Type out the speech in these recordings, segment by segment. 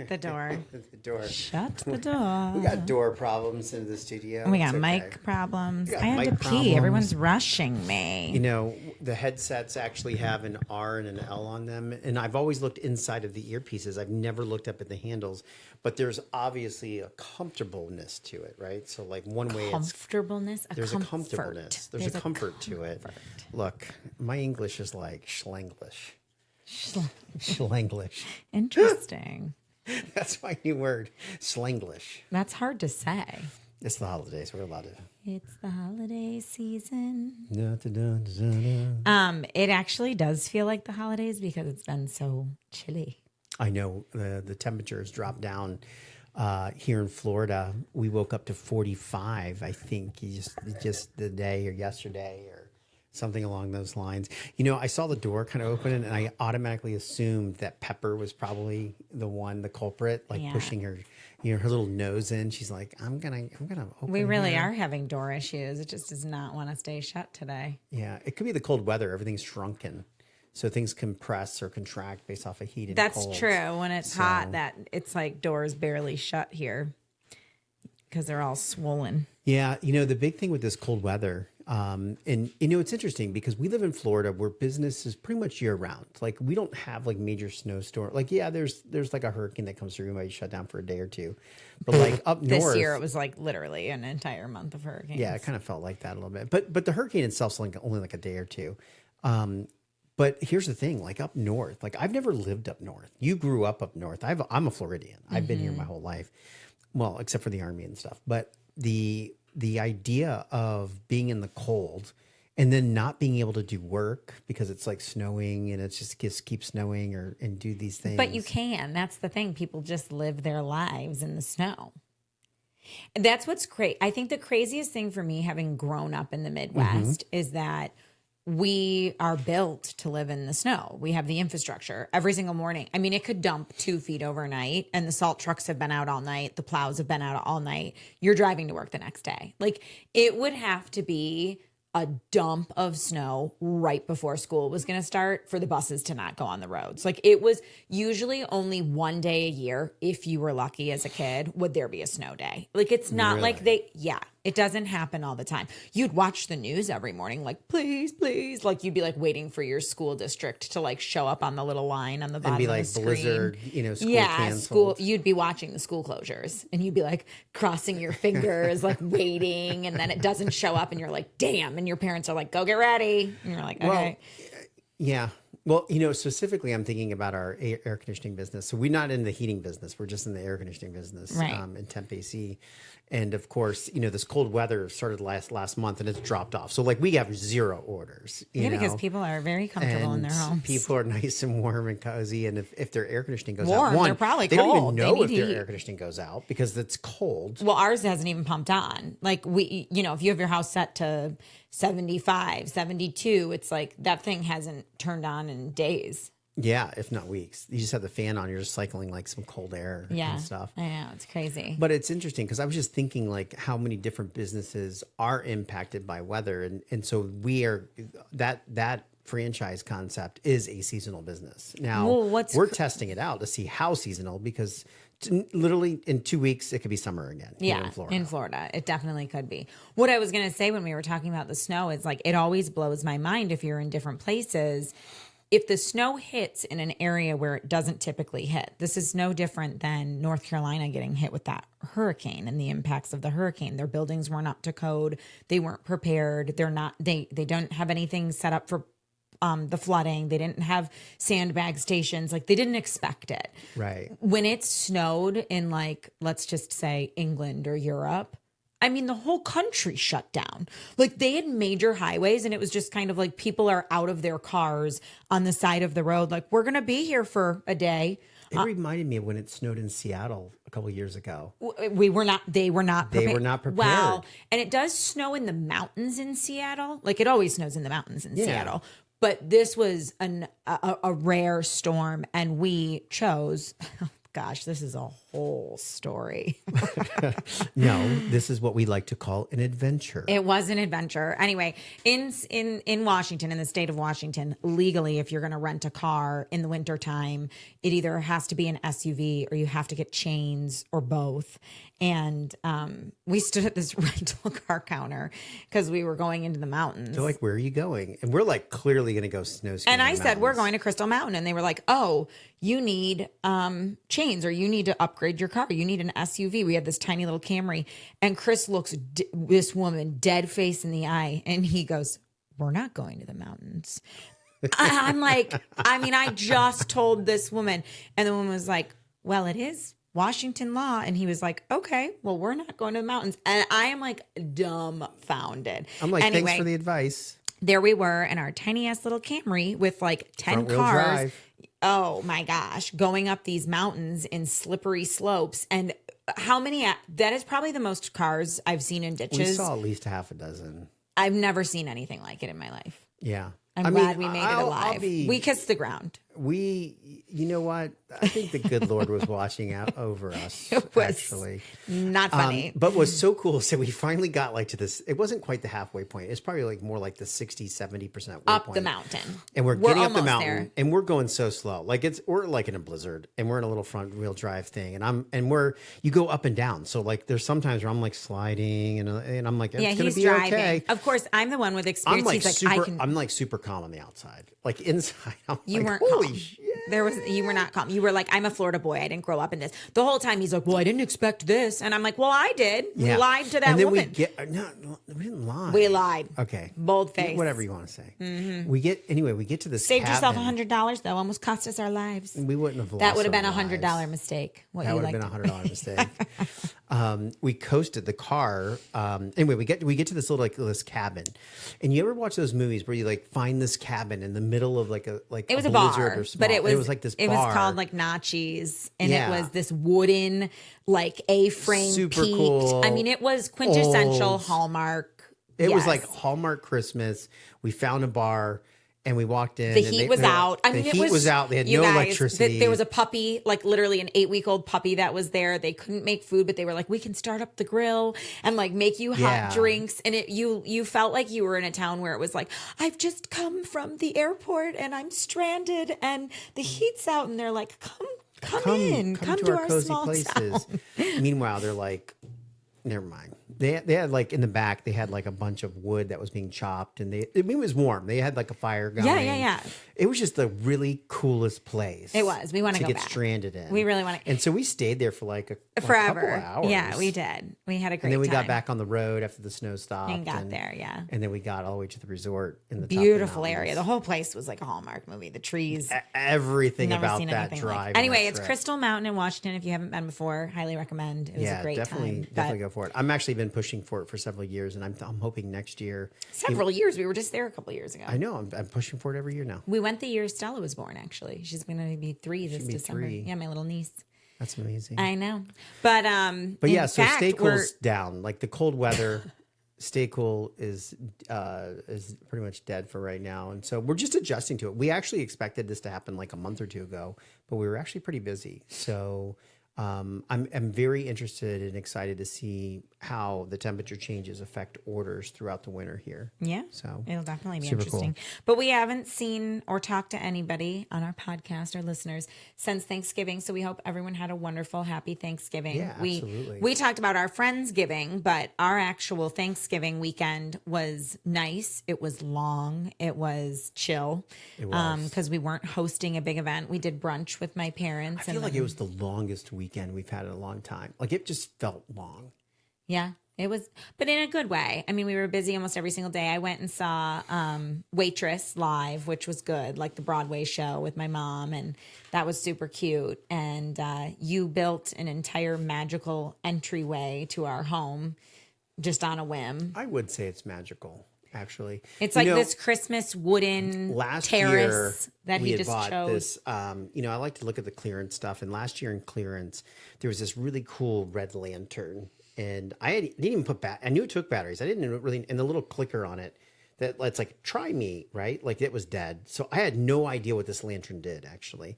The door. The door. Shut the door. We got door problems in the studio. We got It's okay. mic problems. We got I had mic to pee. problems. Everyone's rushing me. You know, the headsets actually have an R and an L on them. And I've always looked inside of the earpieces. I've never looked up at the handles. But there's obviously a comfortableness to it, right? So, like, one way Comfortableness? there's comfort. a comfortableness. There's a comfort to it. Look, my English is like schlanglish. Schlanglish. Interesting. That's my new word, slanglish. That's hard to say. It's the holidays. We're allowed to. It's the holiday season. Da, da, da, da, da. It actually does feel like the holidays because it's been so chilly. I know the temperatures dropped down here in Florida. We woke up to 45, I think, just the day or yesterday or something along those lines. You know, I saw the door kind of open and I automatically assumed that Pepper was probably the culprit, like pushing her, her little nose in. She's like, I'm gonna open. We really here. are having door issues. It just does not want to stay shut today. Yeah, it could be the cold weather. Everything's shrunken. So things compress or contract based off of heat and That's cold. true. When it's hot, that it's like doors barely shut here because they're all swollen. Yeah, the big thing with this cold weather, and it's interesting because we live in Florida where business is pretty much year round. Like we don't have like major snowstorm. Like there's like a hurricane that comes through, you might shut down for a day or two. But like up north, This year it was like literally an entire month of hurricanes. yeah, it kind of felt like that a little bit. But the hurricane itself's like only like a day or two. But here's the thing, like up north, like I've never lived up north. You grew up north. I'm a Floridian. I've been here my whole life. Well, except for the Army and stuff. But the idea of being in the cold and then not being able to do work because it's like snowing and it's just keep snowing and do these things. But you can. That's the thing. People just live their lives in the snow. And that's what's great. I think the craziest thing for me, having grown up in the Midwest, is that we are built to live in the snow. We have the infrastructure every single morning. I mean, it could dump 2 feet overnight and the salt trucks have been out all night. The plows have been out all night. You're driving to work the next day. Like it would have to be a dump of snow right before school was going to start for the buses to not go on the roads. Like it was usually only one day a year, if you were lucky as a kid, would there be a snow day. Like it's not like it doesn't happen all the time. You'd watch the news every morning, like, please, please. Like you'd be like waiting for your school district to like show up on the little line on the bottom and be like of the screen. blizzard, school canceled. You'd be watching the school closures and you'd be like crossing your fingers, like waiting. And then it doesn't show up and you're like, damn. And your parents are like, go get ready. And you're like, okay. Yeah. Well, specifically, I'm thinking about our air conditioning business. So we're not in the heating business. We're just in the air conditioning business in temp AC. And of course, this cold weather started last month and it's dropped off. So like we have 0 orders. Because people are very comfortable in their homes. People are nice and warm and cozy. And if their air conditioning goes warm, out, they're probably they cold. don't even know if They their need air conditioning goes out because it's cold. Well, ours hasn't even pumped on. Like if you have your house set to 75, 72, it's like that thing hasn't turned on in days. Yeah, if not weeks. You just have the fan on. You're just cycling like some cold air and stuff. I know, it's crazy. But it's interesting because I was just thinking like how many different businesses are impacted by weather. And so we are that franchise concept is a seasonal business. Now we're testing it out to see how seasonal because literally in 2 weeks it could be summer again. Yeah, in Florida. It definitely could be. What I was going to say when we were talking about the snow is like it always blows my mind if you're in different places. If the snow hits in an area where it doesn't typically hit, this is no different than North Carolina getting hit with that hurricane and the impacts of the hurricane. Their buildings weren't up to code. They weren't prepared. They don't have anything set up for the flooding. They didn't have sandbag stations. Like they didn't expect it. Right. When it snowed in like, let's just say England or Europe, I mean, the whole country shut down. Like they had major highways and it was just kind of like people are out of their cars on the side of the road. Like we're going to be here for a day. It reminded me of when it snowed in Seattle a couple of years ago. They were not prepared. They were not prepared. Wow. And it does snow in the mountains in Seattle. Like it always snows in the mountains in Seattle. But this was a rare storm and we chose, oh gosh, this is a whole story. No, this is what we like to call an adventure. It was an adventure. Anyway, in Washington, in the state of Washington, legally, if you're going to rent a car in the wintertime, it either has to be an SUV or you have to get chains or both. And we stood at this rental car counter because we were going into the mountains. They're like, where are you going? And we're like, clearly going to go snow skiing. And I in the said, we're mountains. going to Crystal Mountain. And they were like, oh, you need chains or you need to upgrade your car. You need an SUV. We had this tiny little Camry. And Chris looks this woman dead face in the eye. And he goes, we're not going to the mountains. I'm like, I mean, I just told this woman. And the woman was like, well, it is Washington law. And he was like, okay, well, we're not going to the mountains. And I am like dumbfounded. I'm like, anyway, thanks for the advice. there we were in our tiny ass little Camry with like 10 Front-wheel cars. drive. Oh my gosh, going up these mountains in slippery slopes. And how many, that is probably the most cars I've seen in We ditches. saw at least half a dozen. I've never seen anything like it in my life. Yeah. I'm glad we made it alive. We kissed the ground. You know what? I think the good Lord was watching out over us, It was actually. Not funny. But what's so cool is that we finally got like to this, it wasn't quite the halfway point. It's probably like more like the 60, 70% Up point. the mountain. And we're getting up the almost mountain there. and we're going so slow. Like we're like in a blizzard and we're in a little front wheel drive thing. And you go up and down. So like there's sometimes where I'm like sliding and I'm like, it's Yeah, going he's to be driving. okay. Of course, I'm the one with I'm experience. like He's like, super, I can. I'm like super calm on the outside. Like inside, I'm You like, weren't holy calm. shit. You were not calm. You were like, I'm a Florida boy. I didn't grow up in this. The whole time he's like, well, I didn't expect this. And I'm like, well, I did. Yeah. We lied to that and then woman. we didn't lie. We lied. Okay. Bold face. Whatever you want to say. We get to this Saved yourself cabin. $100 though. Almost cost us our lives. We wouldn't have lost That would have been our $100 lives. mistake. What That you would have like been a $100 mistake. We coasted the car. Anyway, we get to this little this cabin, and you ever watch those movies where you like find this cabin in the middle of like It was a blizzard bar, or small, but it was like this. It bar. was called like Nachos, and Yeah. it was this wooden like A-frame Super peaked. cool. I mean, it was quintessential Old. Hallmark. It was Yes. like Hallmark Christmas. We found a bar. And we walked in. The and heat was out. I mean, the it heat was out. They had you no guys, electricity. There was a puppy, like literally an 8-week-old puppy that was there. They couldn't make food, but they were like, we can start up the grill and like make you hot Yeah. drinks. And you felt like you were in a town where it was like, I've just come from the airport and I'm stranded and the heat's out. And they're like, come in, come to our cozy small places. town. Meanwhile, they're like, never mind. They had like in the back, they had like a bunch of wood that was being chopped, and it was warm. They had like a fire going. Yeah. It was just the really coolest place. It was. We want to go get back. stranded in. We really want to. And so we stayed there for like a Forever. couple of hours. Yeah, we did. We had a great And then we time. got back on the road after the snow stopped and got there. Yeah. And then we got all the way to the resort in the top of the Beautiful mountains. area. The whole place was like a Hallmark movie. The trees. Everything Never about seen that anything drive. like. and Anyway, that it's trip. Crystal Mountain in Washington. If you haven't been before, highly recommend. It was a great time. Definitely go for it. I'm actually been pushing for it for several years, and I'm hoping next year. Several years. We were just there a couple years ago. I know I'm pushing for it every year now. We went the year Stella was born. Actually, she's going to be 3 this She'll be December. 3. Yeah, my little niece. That's amazing. I know, but yeah, in so fact, stay we're- cool's down. Like the cold weather, stay cool is pretty much dead for right now, and so we're just adjusting to it. We actually expected this to happen like a month or two ago, but we were actually pretty busy. So I'm very interested and excited to see how the temperature changes affect orders throughout the winter here. Yeah, So it'll definitely be super interesting. cool. But we haven't seen or talked to anybody on our podcast, our listeners, since Thanksgiving. So we hope everyone had a wonderful, happy Thanksgiving. Yeah, absolutely. We talked about our Friendsgiving, but our actual Thanksgiving weekend was nice. It was long. It was chill. It was. Because we weren't hosting a big event. We did brunch with my parents. I feel like it was the longest weekend we've had in a long time. Like it just felt long. Yeah, it was, but in a good way. I mean, we were busy almost every single day. I went and saw Waitress live, which was good, like the Broadway show with my mom, and that was super cute. And you built an entire magical entryway to our home just on a whim. I would say it's magical, actually. It's You like know, this Christmas wooden last terrace year that we he had just bought chose. this I like to look at the clearance stuff, and last year in clearance there was this really cool red lantern, and didn't even put I knew it took batteries. I didn't really, and the little clicker on it that it's like try me, right? Like it was dead. So I had no idea what this lantern did actually.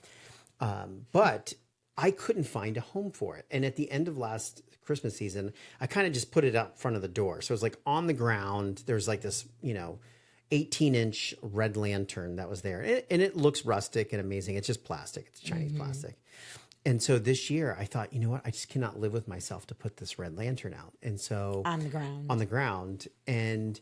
But I couldn't find a home for it. And at the end of last Christmas season, I kind of just put it up front of the door. So it was like on the ground. There's like this, 18-inch red lantern that was there. And it looks rustic and amazing. It's just plastic. It's Chinese plastic. And so this year I thought, you know what? I just cannot live with myself to put this red lantern out. And so On the ground. on the ground. And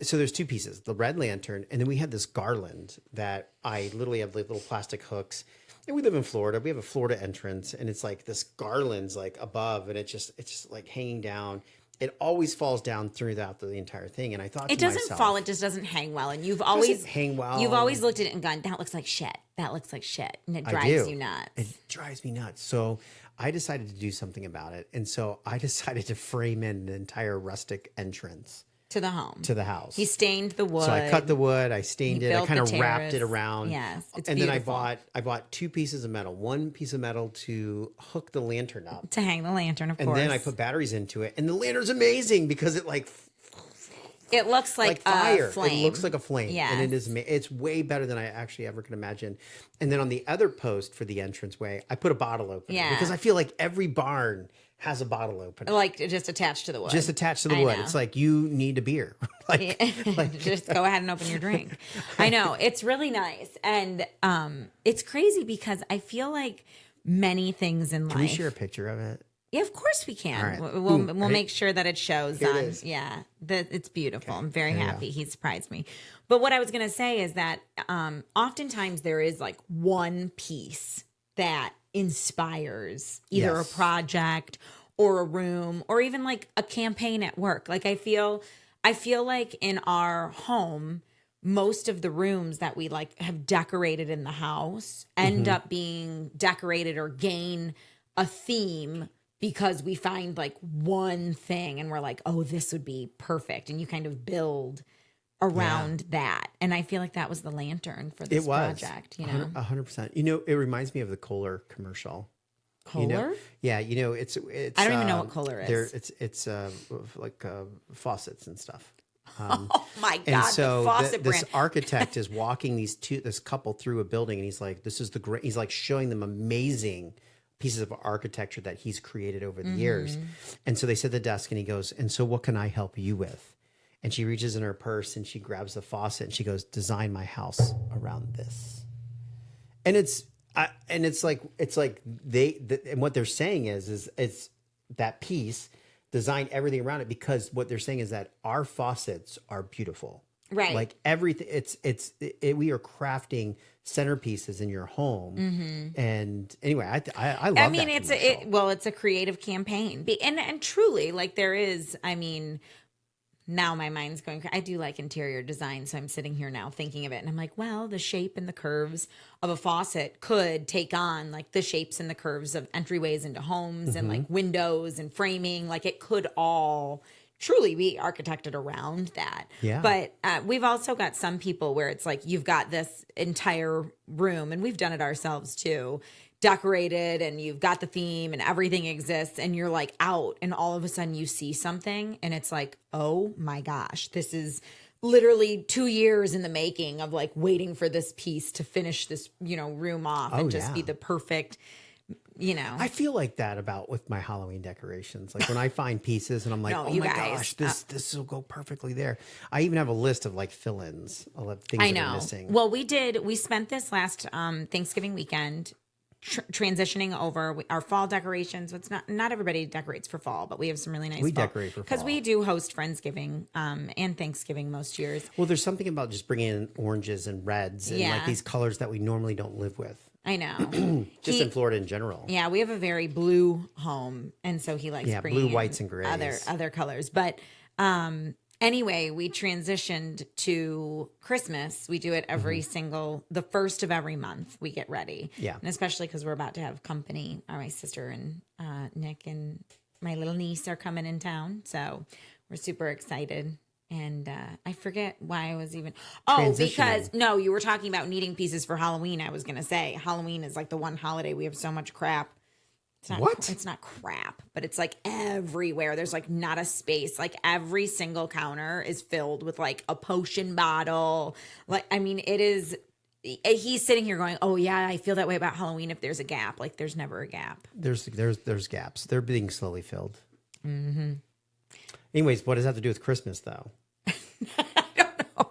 so there's two pieces, the red lantern, and then we had this garland that I literally have like little plastic hooks. And we live in Florida. We have a Florida entrance, and it's like this garland's like above, and it's just like hanging down. It always falls down throughout the entire thing. And I thought It to doesn't myself, fall. It just doesn't hang well. And you've always hang well. You've always looked at it and gone, "That looks like shit. That looks like shit," and it I drives do. you nuts. It drives me nuts. So I decided to do something about it, and so I decided to frame in an entire rustic entrance To the home. to the house. He stained the wood. So I cut the wood, I stained You it, I built kind the of wrapped it terrace. around. Yes, it's and beautiful. then I bought two pieces of metal. One piece of metal to hook the lantern up. to hang the lantern, of And course. then I put batteries into it. And the lantern's amazing because it it looks like fire. a flame. It looks like a flame. Yes. And it is it's way better than I actually ever could imagine. And then on the other post for the entranceway, I put a bottle opener. Yeah. Because I feel like every barn has a bottle opener. like just attached to the wood. Just attached to the I wood. know. It's like you need a beer. like just go ahead and open your drink. I know, it's really nice. And it's crazy because I feel like many things in can we life. share a picture of it? Yeah, of course we can. All right. We'll Boom. Ready? make sure that it shows Here it on. is. Yeah, it's beautiful. I'm very There you happy. He surprised me. But what I was gonna say is that oftentimes there is like one piece that inspires either Yes. a project or a room or even like a campaign at work. Like I feel like in our home, most of the rooms that we like have decorated in the house end up being decorated or gain a theme because we find like one thing and we're like, oh, this would be perfect. And you kind of build around that. And I feel like that was the lantern for this It was project, you know? 100%. It reminds me of the Kohler commercial. Kohler? Yeah, it's. I don't even know what Kohler is. It's like faucets and stuff. Oh my God, And so the faucet this brand. architect is walking this couple through a building, and he's like, "This is the great." He's like showing them amazing pieces of architecture that he's created over the years. And so they sit at the desk, and he goes, "And so, what can I help you with?" And she reaches in her purse and she grabs the faucet and she goes, "Design my house around this." And it's like and what they're saying is it's that piece, design everything around it, because what they're saying is that our faucets are beautiful. Right. Like everything, we are crafting centerpieces in your home. And anyway, I love. I mean, that it's a creative campaign, and truly, like there is. I mean, now my mind's going. I do like interior design, so I'm sitting here now thinking of it, and I'm like, well, the shape and the curves of a faucet could take on like the shapes and the curves of entryways into homes and like windows and framing. Like it could all truly be architected around that. Yeah. But we've also got some people where it's like you've got this entire room, and we've done it ourselves too, decorated, and you've got the theme and everything exists, and you're like out, and all of a sudden you see something and it's like, oh my gosh, this is literally 2 years in the making of like waiting for this piece to finish this, room off and just yeah. be the perfect, I feel like that about with my Halloween decorations. Like when I find pieces and I'm like, No, oh you my guys, gosh, this will go perfectly there. I even have a list of like fill-ins of things I that are know. missing. Well, we spent this last Thanksgiving weekend transitioning over our fall decorations. It's not everybody decorates for fall, but we have some really nice. We decorate for because fall. we do host Friendsgiving and Thanksgiving most years. Well, there's something about just bringing in oranges and reds and Yeah. like these colors that we normally don't live with. I know. Just in Florida in general. Yeah, we have a very blue home, and so he likes Yeah, bringing blue, in whites, and grays. other colors. But anyway, we transitioned to Christmas. We do it every the first of every month. We get ready. Yeah. And especially because we're about to have company. My sister and Nick and my little niece are coming in town, so we're super excited. And I forget why I was even. Oh, because no, you were talking about needing pieces for Halloween. I was gonna say Halloween is like the one holiday we have so much crap. It's not, What? It's not crap, but it's like everywhere. There's like not a space. Like every single counter is filled with like a potion bottle. Like I mean, it is. he's sitting here going, oh yeah, I feel that way about Halloween if there's a gap. Like there's never a gap. There's gaps. They're being slowly filled. Mm-hmm. Anyways, what does that have to do with Christmas, though? I don't know.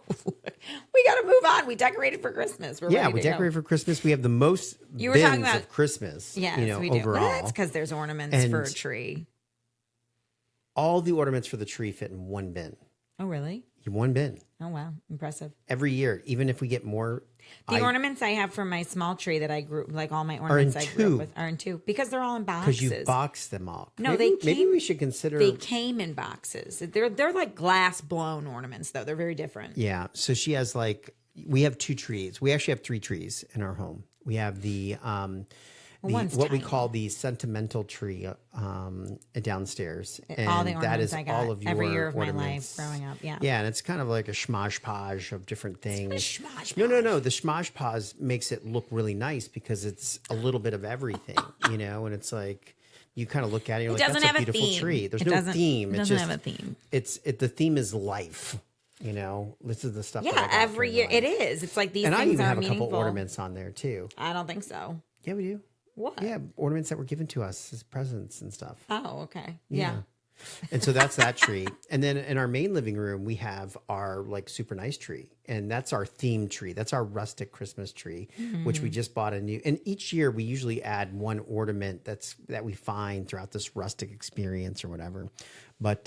We got to move on. We decorated for Christmas. We're ready We to go. decorate for Christmas. We have the most You were talking bins about of Christmas. Yes, you know, we do. overall. Well, that's because there's ornaments And- for a tree. All the ornaments for the tree fit in one bin. Oh, really? In one bin Oh, wow. Impressive. every year. Even if we get more, The ornaments I have for my small tree that I grew, like all my in ornaments I grew two. up with, are in two because they're all in because boxes. you box them all. No, maybe they came- we should consider. They came in boxes. They're like glass blown ornaments, though. They're very different. Yeah. So she has we have 2 trees. We actually have 3 trees in our home. We have one's what we tiny. call the sentimental tree downstairs, and All the that ornaments is I got all of your every year of my ornaments. life growing up. Yeah. Yeah, and it's kind of like a schmosh-podge of different things. schmosh-podge. No. The schmosh-podge makes it look really nice because it's a little bit of everything, you know, and it's like you kind of look at it, you're It like, doesn't that's a have a beautiful theme. tree. There's It no doesn't- theme. It It's doesn't just, have a theme. the theme is life, you know. This is the stuff that I Yeah, got every for year life. it is. It's like these And I things even are have a meaningful. couple ornaments on there too. I don't think so. Yeah, we do. What? Yeah, ornaments that were given to us as presents and stuff. Oh, okay. Yeah. And so that's that tree. And then in our main living room, we have our like super nice tree. And that's our theme tree. That's our rustic Christmas tree, which we just bought a new. And each year we usually add one ornament that we find throughout this rustic experience or whatever. But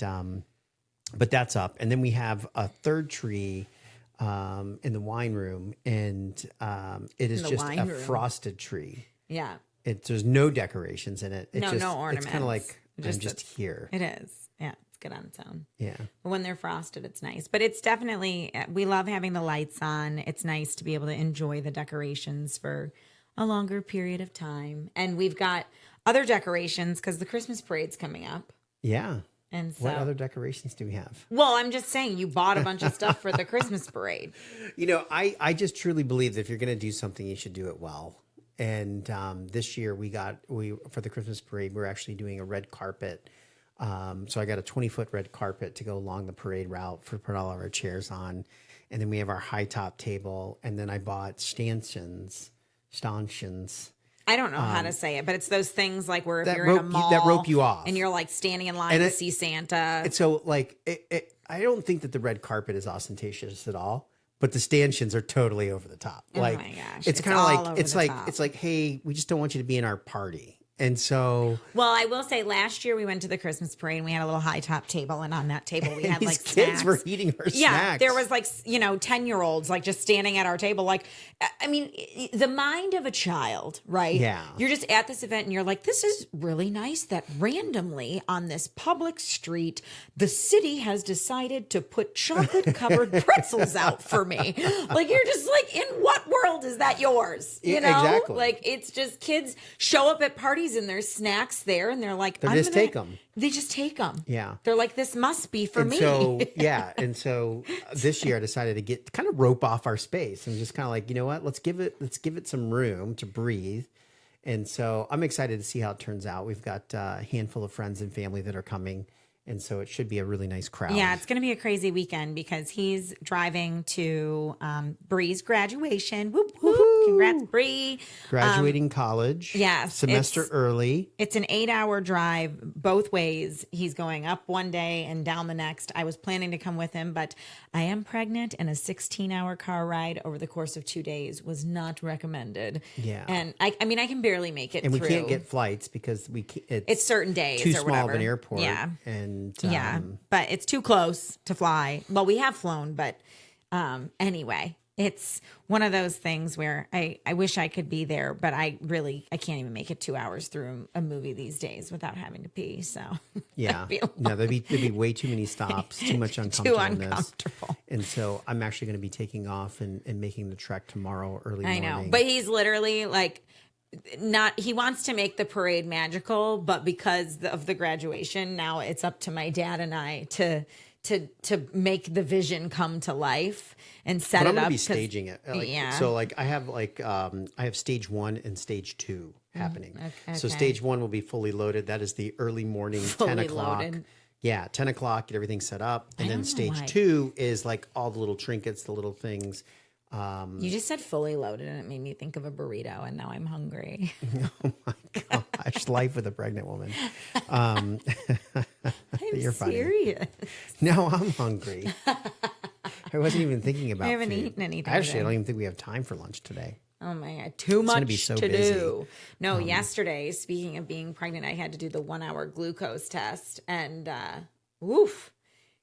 that's up. And then we have a third tree in the wine room. And it is the just wine a room. frosted tree. Yeah. There's no decorations in it. It's No, just, no It's kind of ornaments. like I'm just here. It is. Yeah. It's good on its own. Yeah. But when they're frosted, it's nice. But it's definitely, we love having the lights on. It's nice to be able to enjoy the decorations for a longer period of time. And we've got other decorations because the Christmas parade's coming up. Yeah. And so, What other decorations do we have? well, I'm just saying you bought a bunch of stuff for the Christmas parade. You know, I just truly believe that if you're going to do something, you should do it well. And this year we for the Christmas parade, we're actually doing a red carpet. So I got a 20-foot red carpet to go along the parade route for put all of our chairs on. And then we have our high top table. And then I bought stanchions. I don't know how to say it, but it's those things like where if that you're in a rope you- mall that rope you off. and you're like standing in line And to it- see Santa. And so like, I don't think that the red carpet is ostentatious at all. But the stanchions are totally over the top. Like, my gosh, it's it's kind of all like over the top. it's like, hey, we just don't want you to be in our party. And so Well, I will say last year we went to the Christmas parade and we had a little high top table, and on that table we had these like kids snacks. were eating our Yeah, snacks. there was like 10-year-olds like just standing at our table. Like, I mean, the mind of a child, right? Yeah. You're just at this event and you're like, this is really nice that randomly on this public street, the city has decided to put chocolate covered pretzels out for me. Like, you're just like, in what world is that yours? You Yeah, know, exactly. like it's just kids show up at parties and there's snacks there and they're like, They just take 'em. They just take them. Yeah. They're like, this must be for and me. so yeah, and so this year I decided to kind of rope off our space and just kind of like, you know what, let's give it some room to breathe. And so I'm excited to see how it turns out. We've got a handful of friends and family that are coming. And so it should be a really nice crowd. Yeah, it's going to be a crazy weekend because he's driving to Bree's graduation. Whoop, whoop. Congrats, Bree. Graduating college. yes, Semester early. It's an 8-hour drive both ways. He's going up one day and down the next. I was planning to come with him, but I am pregnant and a 16-hour car ride over the course of 2 days was not recommended. Yeah. And I mean, I can barely make it And we through. can't get flights because It's certain days too or small whatever. of an airport. Yeah. And Yeah, but it's too close to fly. Well, we have flown, but anyway, it's one of those things where I wish I could be there, but I can't even make it 2 hours through a movie these days without having to pee. So yeah, feel no, there'd be way too many stops, too much too uncomfortableness. uncomfortable. And so I'm actually going to be taking off and making the trek tomorrow early I morning. know, but he's literally like, he wants to make the parade magical, but because of the graduation, now it's up to my dad and I to make the vision come to life and set But it I'm going up. to be 'cause- staging it. yeah. So I have stage 1 and stage 2 happening. So okay. stage 1 will be fully loaded. That is the early morning, 10 Fully o'clock. loaded. Yeah, 10 o'clock, get everything set up. And then don't know stage why. 2 is like all the little trinkets, the little things. You just said fully loaded, and it made me think of a burrito, and now I'm hungry. Oh my gosh, life with a pregnant woman. I'm You're funny. serious. No, I'm hungry. I wasn't even thinking about. I haven't food. eaten anything Actually, I today. don't even think we have time for lunch today. Oh my God, too much gonna be so to busy. do. No, yesterday, speaking of being pregnant, I had to do the 1 hour glucose test. And woof,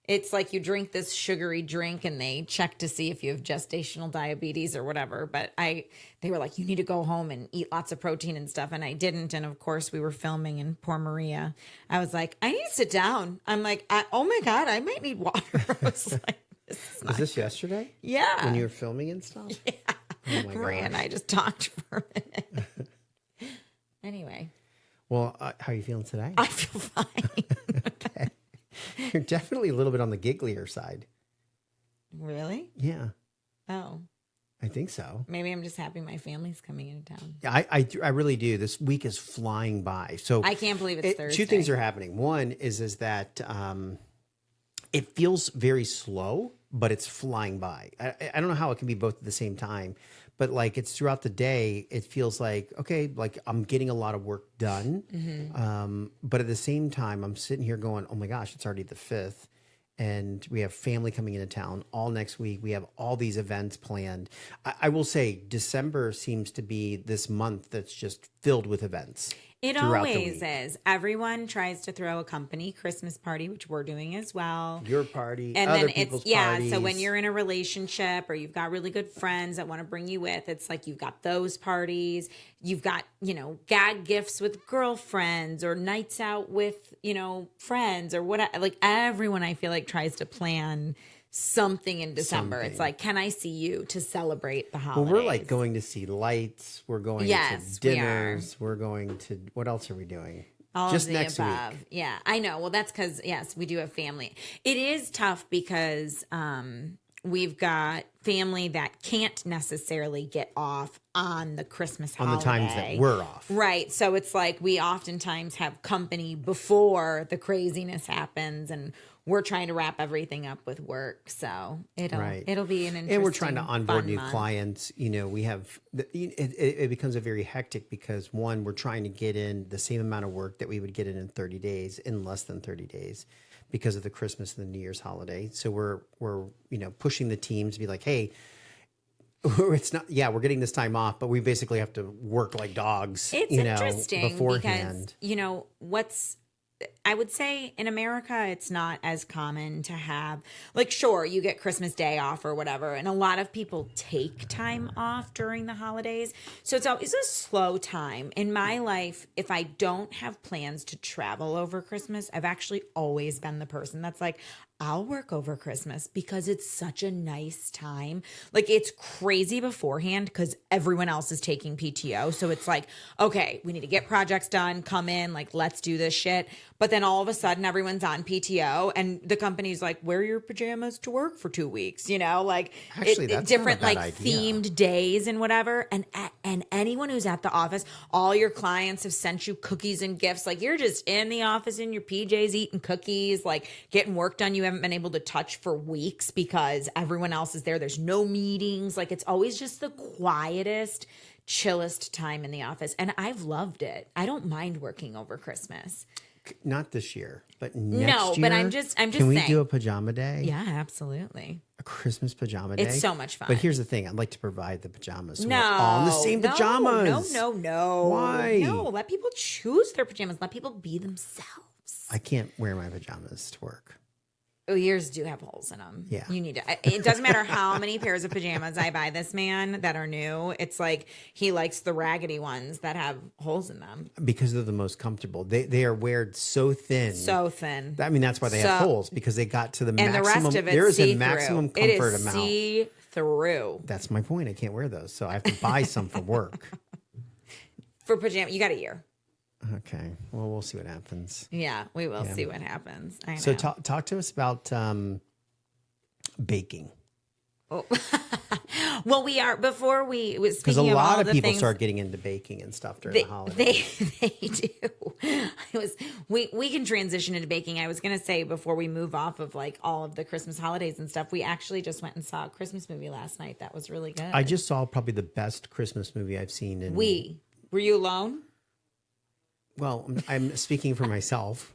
it's like you drink this sugary drink and they check to see if you have gestational diabetes or whatever. But they were like, you need to go home and eat lots of protein and stuff. And I didn't. And of course, we were filming and poor Maria, I was like, I need to sit down. I'm like, oh my God, I might need water. I was like, this is not Was this yesterday? Yeah. When you were filming and stuff? Yeah. Oh my Maria and gosh. I just talked for a minute. Anyway, Well, how are you feeling today? I feel fine. Okay. You're definitely a little bit on the gigglier side. Really? Yeah, Oh, I think so. maybe I'm just happy my family's coming into town. Yeah, I really do. This week is flying by. So I can't believe it's Thursday. two things are happening. One is that it feels very slow, but it's flying by. I don't know how it can be both at the same time, but like it's throughout the day. It feels like, okay, like I'm getting a lot of work done. But at the same time, I'm sitting here going, oh my gosh, it's already the 5th. And we have family coming into town all next week. We have all these events planned. I will say December seems to be this month that's just filled with events. It throughout the always week. is. Everyone tries to throw a company Christmas party, which we're doing as well. Your party, And other then people's it's, yeah, parties. so when you're in a relationship or you've got really good friends that want to bring you with, it's like you've got those parties. You've got, gag gifts with girlfriends or nights out with, friends or what. Like everyone, I feel like, tries to plan something in December. Something. It's like, can I see you to celebrate the Well, holidays? we're like going to see lights. We're going Yes, to we are. dinners. We're going to, what else are we doing? All Just of the next above. week. Yeah, I know. Well, that's because, yes, we do have family. It is tough because we've got family that can't necessarily get off on the Christmas On holiday. the times that we're off. Right. So it's like we oftentimes have company before the craziness happens and we're trying to wrap everything up with work. So it'll Right. be an interesting, And we're trying to onboard fun new month. clients. We have, it becomes a very hectic because one, we're trying to get in the same amount of work that we would get in 30 days in less than 30 days because of the Christmas and the New Year's holiday. So we're pushing the teams to be like, hey, it's not, yeah, we're getting this time off, but we basically have to work like dogs, It's interesting beforehand. because, I would say in America, it's not as common to have, like, sure, you get Christmas Day off or whatever. And a lot of people take time off during the holidays. So it's always a slow time. In my life, if I don't have plans to travel over Christmas, I've actually always been the person that's like, I'll work over Christmas because it's such a nice time. Like it's crazy beforehand because everyone else is taking PTO. So it's like, okay, we need to get projects done, come in, like, let's do this shit. But then all of a sudden everyone's on PTO and the company's like, wear your pajamas to work for 2 weeks, like Actually, that's not a different bad like idea. themed days and whatever. And anyone who's at the office, all your clients have sent you cookies and gifts. Like you're just in the office in your PJs eating cookies, like getting work done you haven't been able to touch for weeks because everyone else is there. There's no meetings. Like it's always just the quietest, chillest time in the office. And I've loved it. I don't mind working over Christmas. Not this year, but next year. but I'm just Can we saying. do a pajama day? Yeah, absolutely. A Christmas pajama day? It's so much fun. But here's the thing. I'd like to provide the pajamas. So No, we're all in the same pajamas. No. Why? No, let people choose their pajamas. Let people be themselves. I can't wear my pajamas to work. Oh, yours do have holes in them. Yeah. You need to. It doesn't matter how many pairs of pajamas I buy this man that are new. It's like he likes the raggedy ones that have holes in them. Because they're the most comfortable. They are weared so thin. So thin. I mean, that's why they have So- holes, because they got to the And the maximum. rest of it's there is see-through. a maximum It comfort is amount. see-through. That's my point. I can't wear those. So I have to buy some for work. For pajama, you got a year. Okay. Well, we'll see what happens. Yeah, we will see what happens. I know. So talk to us about baking. Well, we are before we was Because a speaking of all lot of the people things start getting into baking and stuff during the holidays. they do. We can transition into baking. I was gonna say before we move off of like all of the Christmas holidays and stuff, we actually just went and saw a Christmas movie last night. That was really good. I just saw probably the best Christmas movie I've seen in. Were you alone? Well, I'm speaking for myself.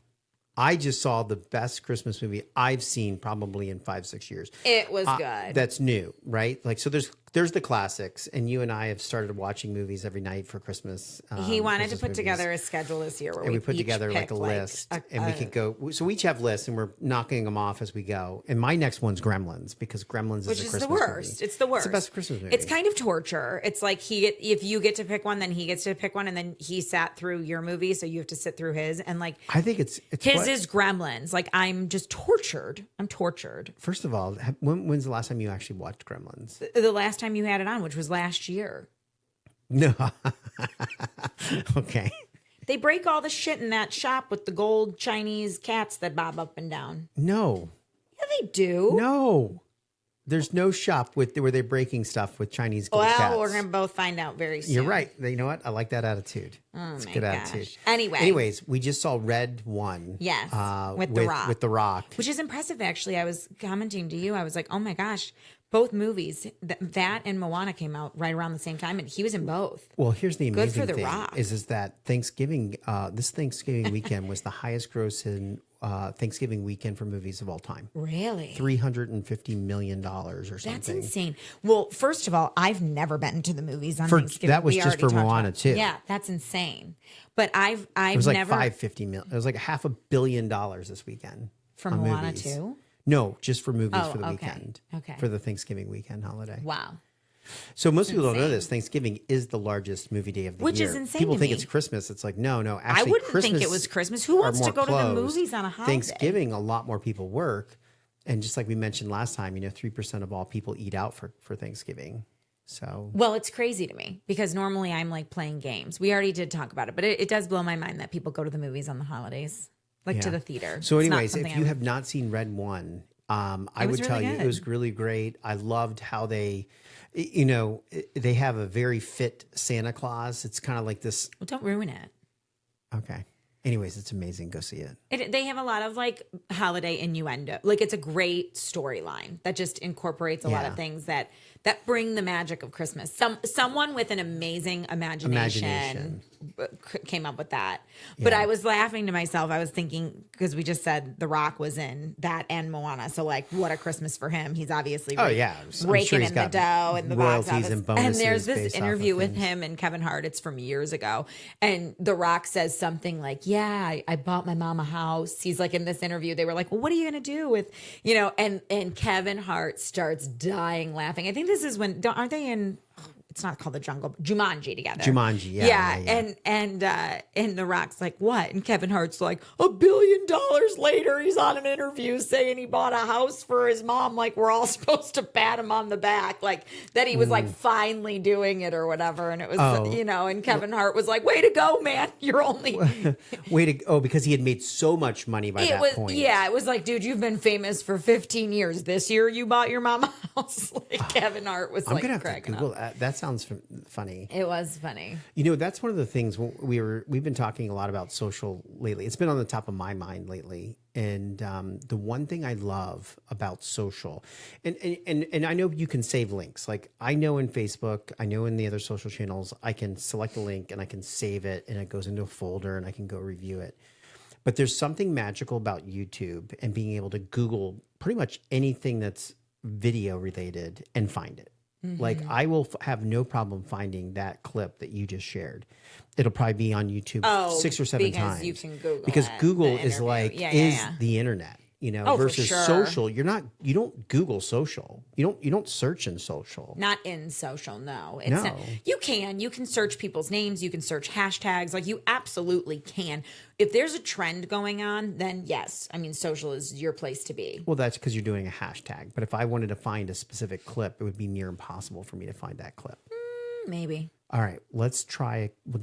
I just saw the best Christmas movie I've seen probably in 5-6 years. It was good. That's new, right? Like, so there's the classics, and you and I have started watching movies every night for Christmas. He wanted to Christmas put movies. together a schedule this year where And we put each together like pick, a list, and we could go. So we each have lists, and we're knocking them off as we go. And my next one's Gremlins, because Gremlins which is a is Christmas the worst. movie. It's the worst. It's the best Christmas movie. It's kind of torture. It's like if you get to pick one, then he gets to pick one, and then he sat through your movie, so you have to sit through his. And like I think it's his what- is Gremlins. Like I'm just tortured. I'm tortured. First of all, when's the last time you actually watched Gremlins? The last time you had it on, which was last year. No. Okay. They break all the shit in that shop with the gold Chinese cats that bob up and down. No. Yeah, they do. No. There's no shop where they're breaking stuff with Chinese gold Well, cats. we're going to both find out very soon. You're right. You know what? I like that attitude. It's a my good gosh. attitude. Anyways, we just saw Red 1. Yes, with The Rock. With The Rock. Which is impressive, actually. I was commenting to you. I was like, oh my gosh, both movies, that and Moana came out right around the same time, and he was in both. Well, here's the Good for amazing The thing Rock. is that Thanksgiving, this Thanksgiving weekend was the highest gross in Thanksgiving weekend for movies of all time. Really? $350 million or something. That's insane. Well, first of all, I've never been to the movies on For- Thanksgiving. that was We just already for talked Moana, about- too. Yeah, that's insane. But I've It was like never $550 million. It was like $500 million this weekend. for on Moana movies. too. No, just for movies Oh, for the okay. weekend. Okay. For the Thanksgiving weekend holiday. Wow. So most people don't know insane. this. Thanksgiving is the largest movie day of the Which year. is insane People to think me. it's Christmas. It's like, no. I Actually, wouldn't think Christmas it was Christmas. Who are wants to more go to the closed. movies on a holiday? Thanksgiving, a lot more people work. And just like we mentioned last time, 3% of all people eat out for Thanksgiving. So Well, it's crazy to me because normally I'm like playing games. We already did talk about it, but it does blow my mind that people go to the movies on the holidays, like to yeah. the theater. So, It's not anyways, something if I you would- have not seen Red 1, I was would tell really you it good. was really great. I loved how they have a very fit Santa Claus. It's kind of like this. Well, don't ruin it. Okay. Anyways, it's amazing. Go see it. They have a lot of like holiday innuendo. Like it's a great storyline that just incorporates a lot of Yeah. things that bring the magic of Christmas. Someone with an amazing imagination came up with that. But Yeah. I was laughing to myself. I was thinking because we just said The Rock was in that and Moana. So like, what a Christmas for him. He's obviously Oh, yeah. I'm sure raking he's in the got dough and the box royalties office. and bonuses there's this based off interview of with things. him and Kevin Hart. It's from years ago. And The Rock says something like, yeah, I bought my mom a house. He's like in this interview, they were like, well, what are you going to do with, and Kevin Hart starts dying laughing. I think this is when, aren't they in, it's not called The Jungle, Jumanji together. Jumanji, yeah. And The Rock's like, what? And Kevin Hart's like, $1 billion later, he's on an interview saying he bought a house for his mom. Like we're all supposed to pat him on the back, like that he was like finally doing it or whatever. And it was, and Kevin Hart was like, way to go, man. You're only because he had made so much money by that point. Yeah, it was like, dude, you've been famous for 15 years. This year you bought your mom a house. Like Kevin Hart was I'm like gonna have to cracking Google up. that. That sounds funny. It was funny. That's one of the things we've been talking a lot about social lately. It's been on the top of my mind lately. And the one thing I love about social, and I know you can save links. Like I know in Facebook, I know in the other social channels, I can select a link and I can save it and it goes into a folder and I can go review it. But there's something magical about YouTube and being able to Google pretty much anything that's video related and find it. Like I will have no problem finding that clip that you just shared. It'll probably be on YouTube 6 or 7 because times. you can Google because it, Google the is interview. like Yeah. the internet, Oh, for versus sure. social. You don't Google social. You don't search in social. Not in social, no. It's No. Not, you can search people's names, you can search hashtags, like you absolutely can. If there's a trend going on, then yes, I mean social is your place to be. Well, that's because you're doing a hashtag. But if I wanted to find a specific clip, it would be near impossible for me to find that clip. Maybe. All right, let's try it. We'll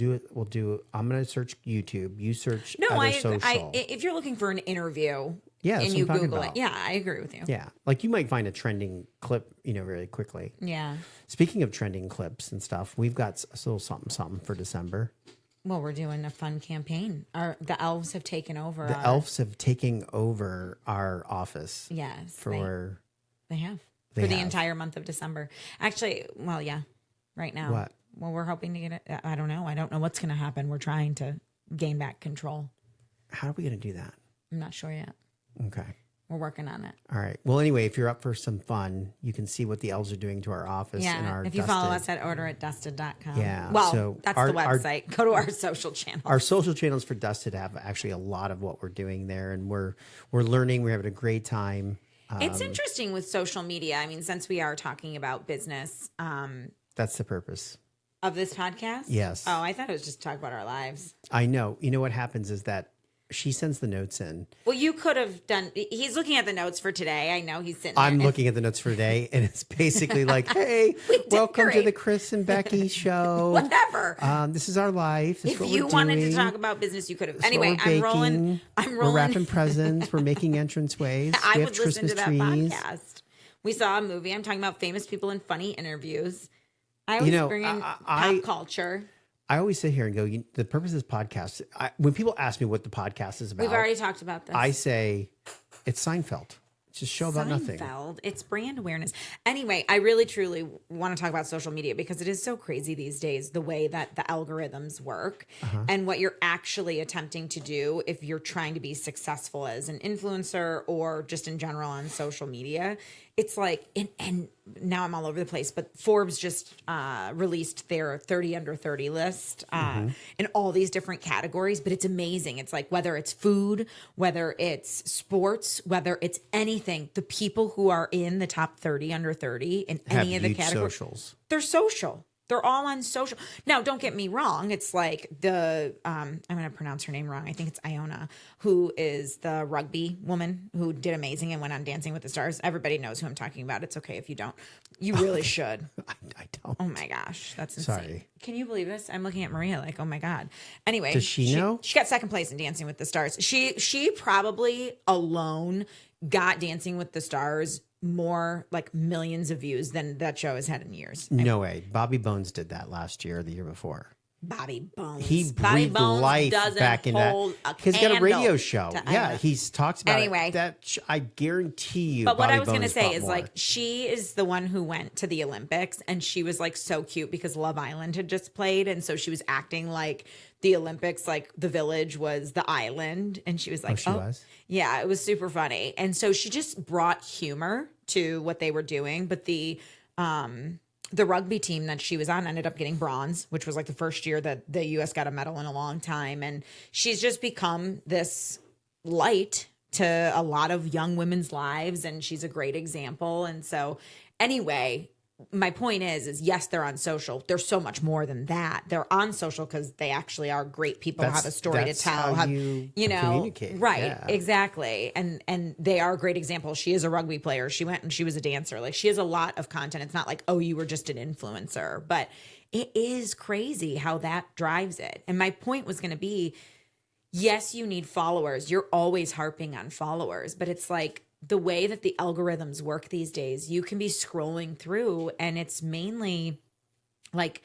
do it. I'm going to search YouTube. You search No, other social. if you're looking for an interview, Yeah, that's and what you I'm talking Google about. it. Yeah, I agree with you. Yeah, like you might find a trending clip, very quickly. Yeah. Speaking of trending clips and stuff, we've got a little something for December. Well, we're doing a fun campaign. The elves have taken over. The elves have taken over our office. Yes. For They have. They For the have. entire month of December. Actually, well, yeah. Right now. What? Well, we're hoping to get it. I don't know. I don't know what's going to happen. We're trying to gain back control. How are we going to do that? I'm not sure yet. Okay. We're working on it. All right. Well, anyway, if you're up for some fun, you can see what the elves are doing to our office. And Yeah. our If you follow us at orderatdusted.com. Yeah, Well, so that's our- the website. Go to our social channel. Our social channels for Dusted have actually a lot of what we're doing there, and we're learning. We're having a great time. It's interesting with social media. I mean, since we are talking about business That's the purpose. of this podcast. Yes. Oh, I thought it was just to talk about our lives. I know. You know what happens is that she sends the notes in. Well, you could have done. He's looking at the notes for today. I know he's sitting there. I'm and- looking at the notes for today, and it's basically like, "Hey, welcome to decorate. the Chris and Becky show. Whatever. This is our life. This is If what you we're wanted to doing. talk about business, you could have. This is what Anyway, we're I'm rolling. baking. I'm We're rolling. wrapping presents. We're making entranceways. I we have would listen Christmas to that trees. podcast. We saw a movie. I'm talking about famous people in funny interviews. I always bring in pop culture. I always sit here and go, the purpose of this podcast, when people ask me what the podcast is about, We've already talked about this. I say it's Seinfeld. It's a show about nothing. Seinfeld. It's brand awareness. Anyway, I really truly want to talk about social media because it is so crazy these days, the way that the algorithms work and what you're actually attempting to do if you're trying to be successful as an influencer or just in general on social media. It's like, and now I'm all over the place, but Forbes just released their 30 under 30 list in all these different categories, but it's amazing. It's like whether it's food, whether it's sports, whether it's anything, the people who are in the top 30 under 30 in Have any of the huge categories, socials. they're social. They're all on social. Now, don't get me wrong. It's like I'm going to pronounce her name wrong. I think it's Iona, who is the rugby woman who did amazing and went on Dancing with the Stars. Everybody knows who I'm talking about. It's okay if you don't. You really should. I don't. Oh my gosh, that's insane. Sorry. Can you believe this? I'm looking at Maria like, oh my God. Anyway, Does she know? She got second place in Dancing with the Stars. She probably alone got Dancing with the Stars more like millions of views than that show has had in years. No way. Bobby Bones did that last year or the year before. Bobby Bones. He Bobby breathed Bones life doesn't back in that. hold a He's got a radio candle show. to Yeah, Iona. he's talks about Anyway. it. I guarantee you. But what Bobby I was going to Bones say bought is more. like she is the one who went to the Olympics and she was like so cute because Love Island had just played and so she was acting like the Olympics, like the village was the island, and she was like, she was? Yeah, it was super funny, and so she just brought humor to what they were doing. But the rugby team that she was on ended up getting bronze, which was like the first year that the U.S. got a medal in a long time, and she's just become this light to a lot of young women's lives, and she's a great example. And so, anyway, my point is yes, they're on social. They're so much more than that. They're on social because they actually are great people who have a story to that's tell. how you know, communicate. right? Yeah. Exactly. And they are a great example. She is a rugby player. She went and she was a dancer. Like she has a lot of content. It's not like, oh, you were just an influencer, but it is crazy how that drives it. And my point was going to be, yes, you need followers. You're always harping on followers, but it's like the way that the algorithms work these days, you can be scrolling through and it's mainly like,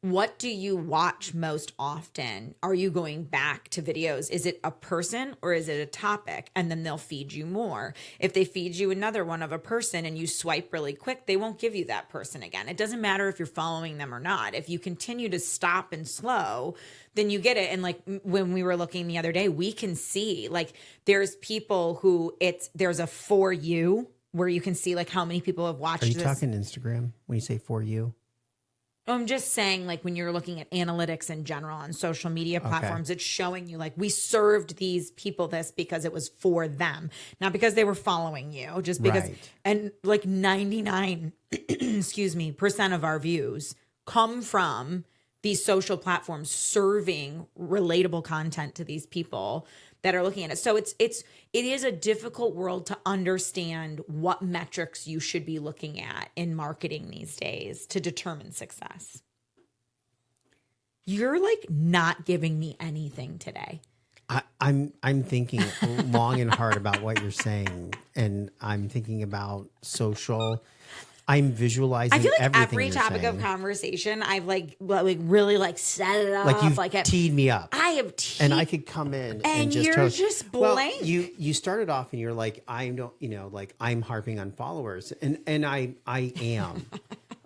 what do you watch most often? Are you going back to videos? Is it a person or is it a topic? And then they'll feed you more. If they feed you another one of a person and you swipe really quick, they won't give you that person again. It doesn't matter if you're following them or not. If you continue to stop and slow, then you get it. And like when we were looking the other day, we can see like there's people who there's a for you where you can see like how many people have watched Are you this. talking Instagram when you say for you? I'm just saying, like, when you're looking at analytics in general on social media platforms, it's showing you, like, we served these people this because it was for them, not because they were following you, just because. Right. And like 99, percent of our views come from these social platforms serving relatable content to these people that are looking at it. So it is a difficult world to understand what metrics you should be looking at in marketing these days to determine success. You're like not giving me anything today. I'm thinking long and hard about what you're saying, and I'm thinking about social. I'm visualizing I feel like everything every you're topic saying. of conversation, I've like really like set it up. Like you've like teed me up. I have And I could come in and just you're just blank. Well, you started off and you're like, I don't, like I'm harping on followers, and I am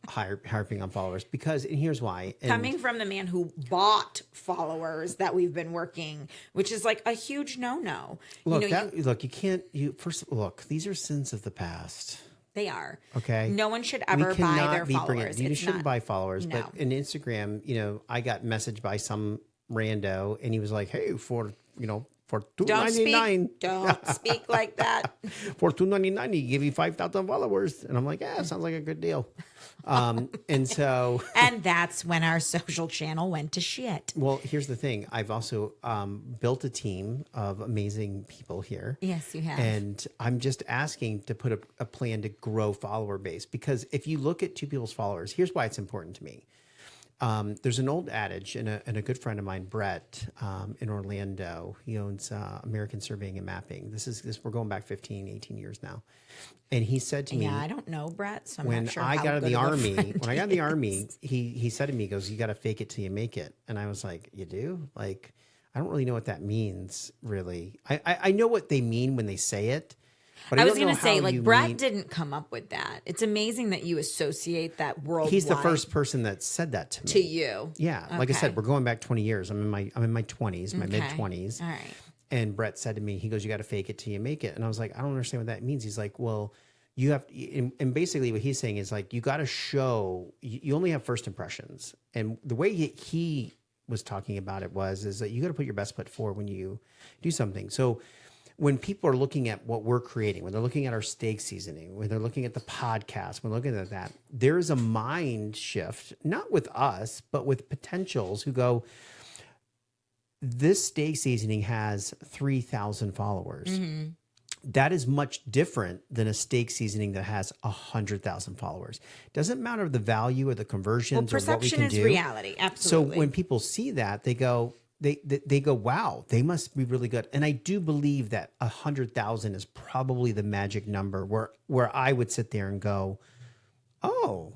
harping on followers because, and here's why. And Coming from the man who bought followers that we've been working, which is like a huge no. look, you can't. Look, these are sins of the past. They are. Okay. No one should ever buy their followers. You It's shouldn't not- buy followers, No. but in Instagram, I got messaged by some rando, and he was like, "Hey, for $2.99, Don't speak like that. for $2.99, he give you 5,000 followers," and I'm like, "Yeah, sounds like a good deal." And so, And that's when our social channel went to shit. well, here's the thing: I've also built a team of amazing people here. Yes, you have. And I'm just asking to put a plan to grow follower base, because if you look at two people's followers, here's why it's important to me. There's an old adage, and a good friend of mine, Brett, in Orlando, he owns American Surveying and Mapping. We're going back 15, 18 years now. And he said to me, Yeah, I don't know, Brett, so I'm when not sure I how got in good the of a army, friend when I got in he the army, is. he said to me, he goes, "You got to fake it till you make it." And I was like, "You do?" Like, I don't really know what that means, really. I know what they mean when they say it, but I was don't know going to say, how like, you Brett mean- didn't come up with that. It's amazing that you associate that worldwide He's the first person that said that to me. to you. Yeah, like I Okay. said, we're going back 20 years. I'm in my 20s, my Okay. mid 20s. All right. And Brett said to me, he goes, "You got to fake it till you make it." And I was like, "I don't understand what that means." He's like, "Well, you have," and basically what he's saying is like, you got to show, you only have first impressions. And the way he was talking about it is that you got to put your best foot forward when you do something. So when people are looking at what we're creating, when they're looking at our steak seasoning, when they're looking at the podcast, when they're looking at that, there's a mind shift, not with us, but with potentials who go, this steak seasoning has 3,000 followers. Mm-hmm. That is much different than a steak seasoning that has 100,000 followers. Doesn't matter the value or the conversions or what we Perception can is do. reality. Absolutely. So when people see that, they go, they go, "Wow, they must be really good." And I do believe that 100,000 is probably the magic number where I would sit there and go, "Oh,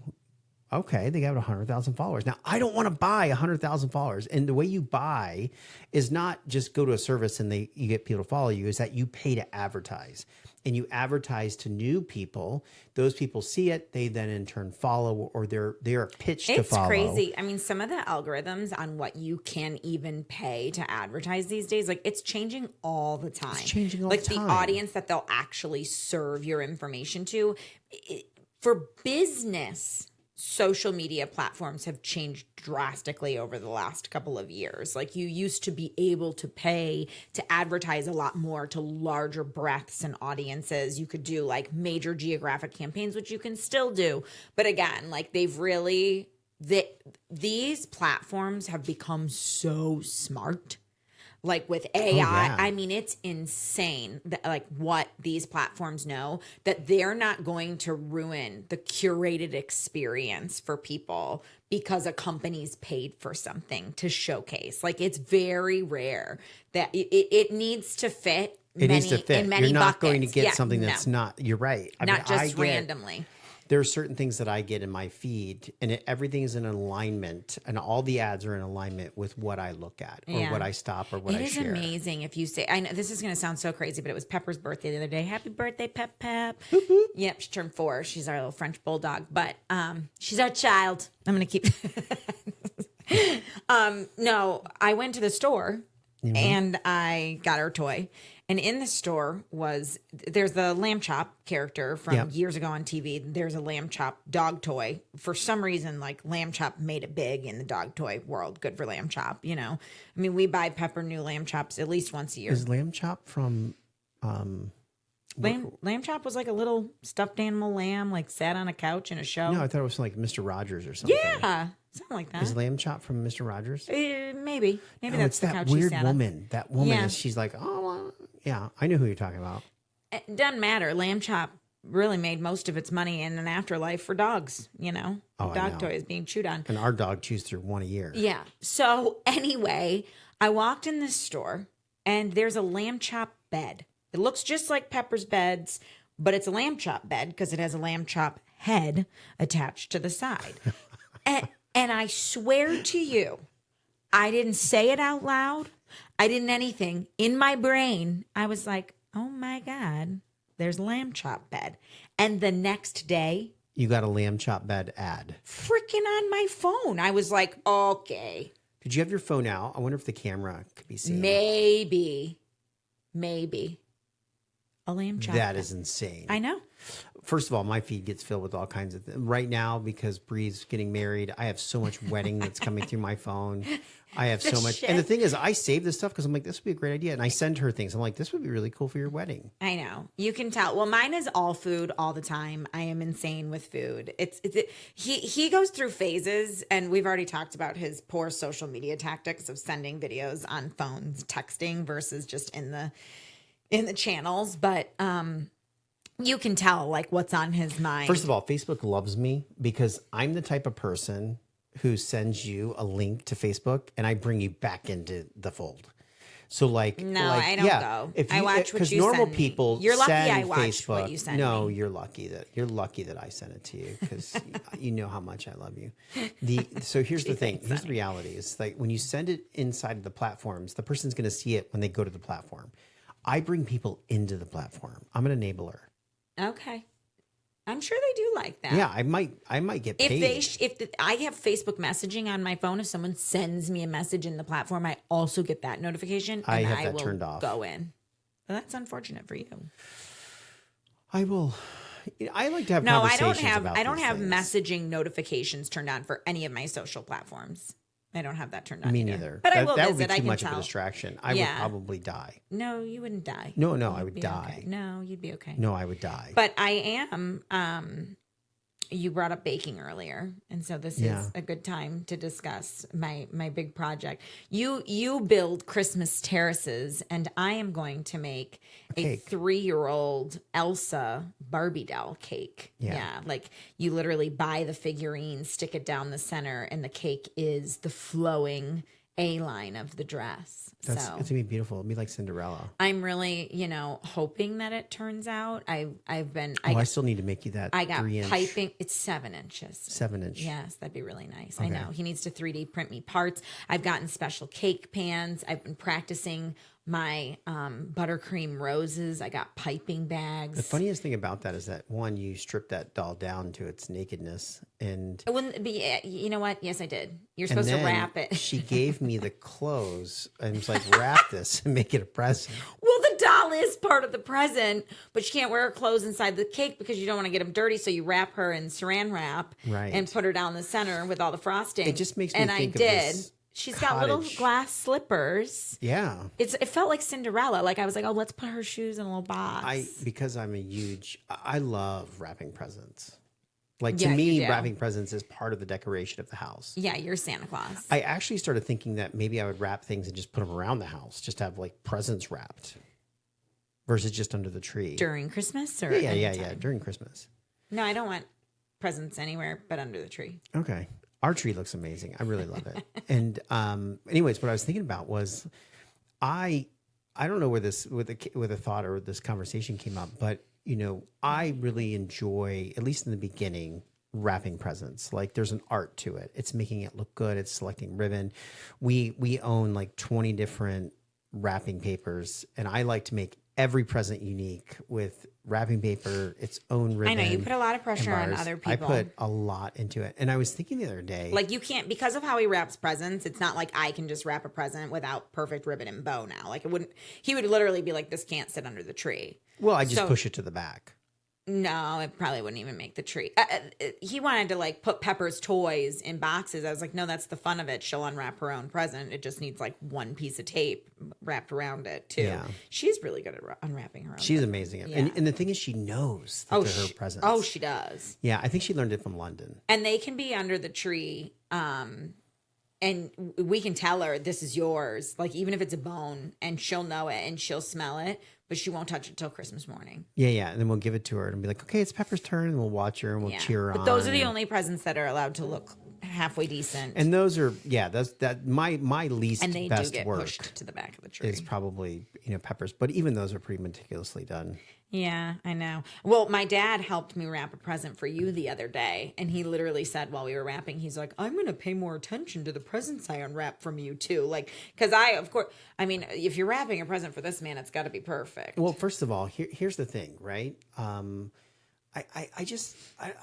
okay, they got 100,000 followers." Now, I don't want to buy 100,000 followers. And the way you buy is not just go to a service and you get people to follow you, is that you pay to advertise. And you advertise to new people. Those people see it, they then in turn follow, or they're pitched to follow. It's crazy. I mean, some of the algorithms on what you can even pay to advertise these days, like it's changing all the time. It's changing all like the time. the audience that they'll actually serve your information to. For business, social media platforms have changed drastically over the last couple of years. Like you used to be able to pay to advertise a lot more to larger breadths and audiences. You could do like major geographic campaigns, which you can still do. But again, like these platforms have become so smart. Like with AI, yeah. I mean, it's insane that like what these platforms know, that they're not going to ruin the curated experience for people because a company's paid for something to showcase. Like it's very rare that it needs to fit. It needs to fit. In many You're not buckets. going to get Yeah, something no. that's not. You're right. I Not mean, just randomly. There are certain things that I get in my feed, and everything is in alignment, and all the ads are in alignment with what I look at, or Yeah. what I stop, or what I It is share. amazing if you say, I know this is going to sound so crazy, but it was Pepper's birthday the other day. Happy birthday, Pep. Yep, she turned 4. She's our little French bulldog, but she's our child. I'm going to keep. No, I went to the store and I got her a toy. And in the store there's the Lamb Chop character from Yep. years ago on TV. There's a Lamb Chop dog toy. For some reason, like Lamb Chop made it big in the dog toy world. Good for Lamb Chop, you know. I mean, we buy Pepper new Lamb Chops at least once a year. Is Lamb Chop from? Lamb Chop was like a little stuffed animal lamb, like sat on a couch in a show. No, I thought it was from like Mr. Rogers or something. Yeah, something like that. Is Lamb Chop from Mr. Rogers? Maybe No, that's it's the that couch he weird sat on. woman. That woman Yeah. she's like, "Oh, well, yeah, I know who you're talking about." It doesn't matter. Lamb Chop really made most of its money in an afterlife for dogs, you know? Oh, I Dog know. toys being chewed on. And our dog chews through one a year. Yeah. So anyway, I walked in this store and there's a lamb chop bed. It looks just like Pepper's beds, but it's a lamb chop bed because it has a lamb chop head attached to the side. And I swear to you, I didn't say it out loud. I didn't anything. In my brain, I was like, oh my God, there's a lamb chop bed. And the next day, You got a lamb chop bed ad. freaking on my phone, I was like, okay, Did you have your phone out? I wonder if the camera could be seen. maybe a lamb chop That bed. is insane. I know. First of all, my feed gets filled with all kinds of right now because Bree's getting married. I have so much wedding that's coming through my phone. I have so much. And the thing is, I save this stuff because I'm like, this would be a great idea. And I send her things. I'm like, this would be really cool for your wedding. I know. You can tell. Well, mine is all food all the time. I am insane with food. He goes through phases, and we've already talked about his poor social media tactics of sending videos on phones, texting versus just in the channels. But you can tell like what's on his mind. First of all, Facebook loves me because I'm the type of person who sends you a link to Facebook and I bring you back into the fold. So No, I don't go. I watch what because you normal send me. people You're lucky send I watch Facebook. what you send no, me. you're lucky that I sent it to you because you know how much I love you. So here's the thing. Here's the reality. It's like when you send it inside of the platforms, the person's going to see it when they go to the platform. I bring people into the platform. I'm an enabler. Okay. I'm sure they do like that. Yeah, I might get paid. I have Facebook messaging on my phone, if someone sends me a message in the platform, I also get that notification. I and have I that will turned off. Go in. Well, that's unfortunate for you. I will. I like to have No, I conversations don't have. about I don't these have things. messaging notifications turned on for any of my social platforms. I don't have that turned on. Me either. neither. But I will that visit. would be I too can much tell. of a distraction. I would Yeah. probably die. No, you wouldn't die. No, I You'd would be die. okay. No, you'd be okay. No, I would die. But I am. You brought up baking earlier, and so this Yeah. is a good time to discuss my big project. You build Christmas terraces, and I am going to make a cake. 3-year-old Elsa Barbie doll cake. Yeah. Like you literally buy the figurine, stick it down the center, and the cake is the flowing A-line of the dress. It's gonna be beautiful. It'll be like Cinderella. I'm really, hoping that it turns out. I've been. I still need to make you that. I got 3-inch, piping. It's 7 inches. 7-inch. Yes, that'd be really nice. I know. He needs to 3D print me parts. I've gotten special cake pans. I've been practicing my buttercream roses. I got piping bags. The funniest thing about that is that one, you strip that doll down to its nakedness, and It wouldn't be. You know what? Yes, I did. You're and supposed to then wrap it. she gave me the clothes and was like, "Wrap this and make it a present." Well, the doll is part of the present, but you can't wear her clothes inside the cake because you don't want to get them dirty. So you wrap her in saran wrap Right. and put her down the center with all the frosting. It just makes me and think I of did. this She's got little cottage. glass slippers. Yeah. It felt like Cinderella. Like I was like, oh, let's put her shoes in a little box. Because I love wrapping presents. Like to Yeah, you me, do. wrapping presents is part of the decoration of the house. Yeah, you're Santa Claus. I actually started thinking that maybe I would wrap things and just put them around the house, just to have like presents wrapped versus just under the tree. During Christmas or Yeah, anytime? during Christmas. No, I don't want presents anywhere but under the tree. Okay. Our tree looks amazing. I really love it. And anyways, what I was thinking about was I don't know where this with a thought or this conversation came up, but I really enjoy, at least in the beginning, wrapping presents. Like there's an art to it. It's making it look good. It's selecting ribbon. We own like 20 different wrapping papers, and I like to make every present unique with wrapping paper, its own ribbon. I know you put a lot of and pressure on bars. other people. I put a lot into it. And I was thinking the other day, Like you can't, because of how he wraps presents, it's not like I can just wrap a present without perfect ribbon and bow now. Like he would literally be like, this can't sit under the tree. well, I just so- push it to the back. No, it probably wouldn't even make the tree. He wanted to like put Pepper's toys in boxes. I was like, no, that's the fun of it. She'll unwrap her own present. It just needs like one piece of tape wrapped around it too. Yeah. She's really good at unwrapping her own. She's amazing. Yeah. And the thing is, she knows that they're her presents. Oh, she does. Yeah, I think she learned it from London. And they can be under the tree. And we can tell her this is yours, like even if it's a bone, and she'll know it and she'll smell it, but she won't touch it till Christmas morning. Yeah. And then we'll give it to her and be like, okay, it's Pepper's turn. And we'll watch her and we'll cheer her on. But those are the and- only presents that are allowed to halfway decent. And those are, that's my least And they best do get work pushed to the back of the tree. is probably, peppers. But even those are pretty meticulously done. Yeah, I know. Well, my dad helped me wrap a present for you the other day, and he literally said while we were wrapping, he's like, "I'm going to pay more attention to the presents I unwrap from you too." Like, because if you're wrapping a present for this man, it's got to be perfect. Well, first of all, here's the thing, right? I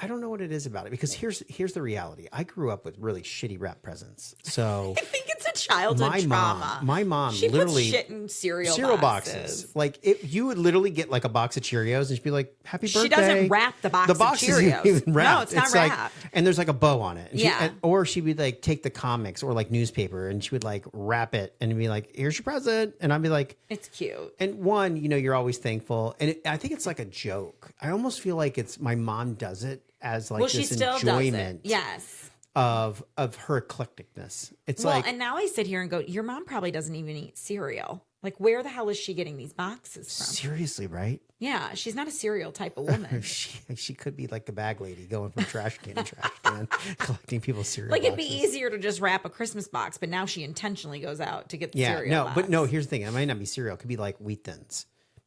don't know what it is about it, because here's the reality. I grew up with really shitty wrap presents. So I think it's a childhood trauma. My mom she literally puts shit in cereal boxes. Like you would literally get like a box of Cheerios and she'd be like, "Happy birthday." She doesn't wrap the box of Cheerios. Isn't even wrapped. No, it's not like, wrapped. and there's like a bow on it. Yeah. Or she would like take the comics or like newspaper and she would like wrap it and be like, "Here's your present." And I'd be like, it's cute. and one, you're always thankful. And I think it's like a joke. I almost feel like it's my mom does it as like She this still enjoyment does it. Yes. of her eclecticness. It's Well, like, and now I sit here and go, your mom probably doesn't even eat cereal. Like, where the hell is she getting these boxes from? seriously, right? Yeah, she's not a cereal type of woman. She could be like the bag lady going from trash can to trash can, collecting people's cereal Like, it'd boxes. be easier to just wrap a Christmas box, but now she intentionally goes out to get the cereal box. But no, here's the thing. It might not be cereal. It could be like Wheat Thins.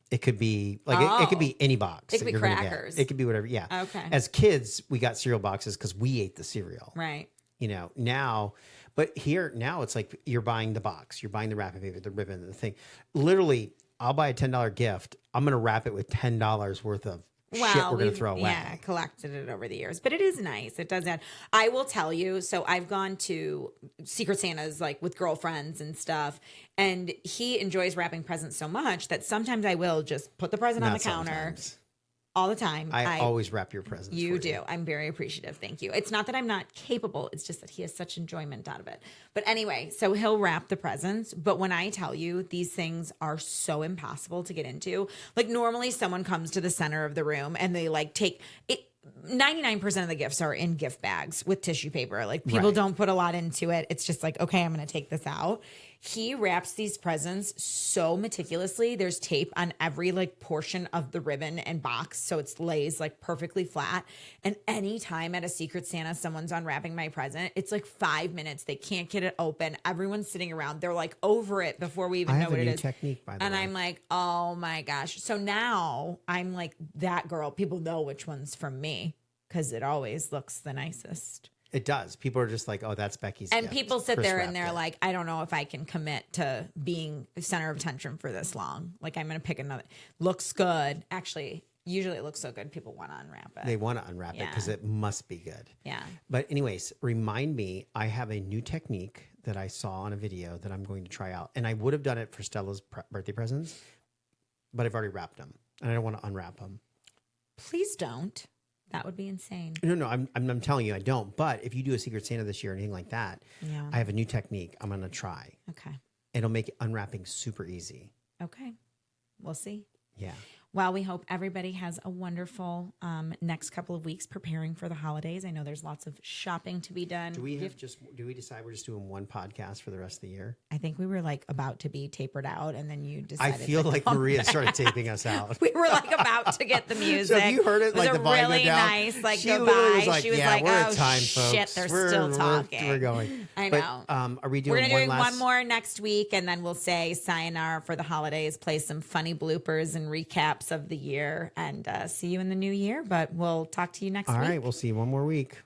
It could be like it could be any box. It could that be you're gonna get. crackers. It could be whatever. Yeah. Okay. As kids, we got cereal boxes because we ate the cereal. Right. Now, but now it's like you're buying the box, you're buying the wrapping paper, the ribbon, the thing. Literally, I'll buy a $10 gift. I'm going to wrap it with $10 worth of shit we're going to throw away. Yeah, collected it over the years, but it is nice. It does add. I will tell you. So I've gone to Secret Santas like with girlfriends and stuff, and he enjoys wrapping presents so much that sometimes I will just put the present on the Not counter sometimes. all the time. I always wrap your presents. You for do. I'm very appreciative. Thank you. It's not that I'm not capable. It's just that he has such enjoyment out of it. But anyway, so he'll wrap the presents. But when I tell you these things are so impossible to get into, like normally someone comes to the center of the room and they like take it. 99% of the gifts are in gift bags with tissue paper. Like people Right. don't put a lot into it. It's just like, okay, I'm going to take this out. He wraps these presents so meticulously. There's tape on every like portion of the ribbon and box. So it lays like perfectly flat. And anytime at a Secret Santa, someone's unwrapping my present, it's like 5 minutes. They can't get it open. Everyone's sitting around. They're like over it before we even I know have what a it new is. technique, by the And way. I'm like, oh my gosh. So now I'm like that girl. People know which one's from me because it always looks the nicest. It does. People are just like, "Oh, that's Becky's." And gift. people sit Chris there wrapped and they're it. like, I don't know if I can commit to being the center of attention for this long. Like, I'm going to pick another. Looks good. Actually, usually it looks so good, people want to unwrap it. They want to unwrap it because Yeah. it must be good. Yeah. But anyways, remind me, I have a new technique that I saw on a video that I'm going to try out. And I would have done it for Stella's birthday presents, but I've already wrapped them and I don't want to unwrap them. Please don't. That would be insane. No, I'm telling you I don't. But if you do a Secret Santa this year or anything like that, Yeah. I have a new technique I'm going to try. Okay. It'll make unwrapping super easy. Okay. We'll see. Yeah. Well, we hope everybody has a wonderful next couple of weeks preparing for the holidays. I know there's lots of shopping to be done. Do we decide we're just doing one podcast for the rest of the year? I think we were like about to be tapered out, and then you decided. I feel to like come Maria back. started taping us out. We were like about to get the music. So have you heard it? It was Like a the volume really went down. nice like She goodbye. literally was like, She was "Yeah, like, we're at oh time, shit, folks. they're We're- still we're- talking. We're going. I But, know. are we We're doing gonna do one last? one more next week, and then we'll say sayonara for the holidays, play some funny bloopers and recaps of the year, and see you in the new year. But we'll talk to you next All week. right, we'll see you one more week.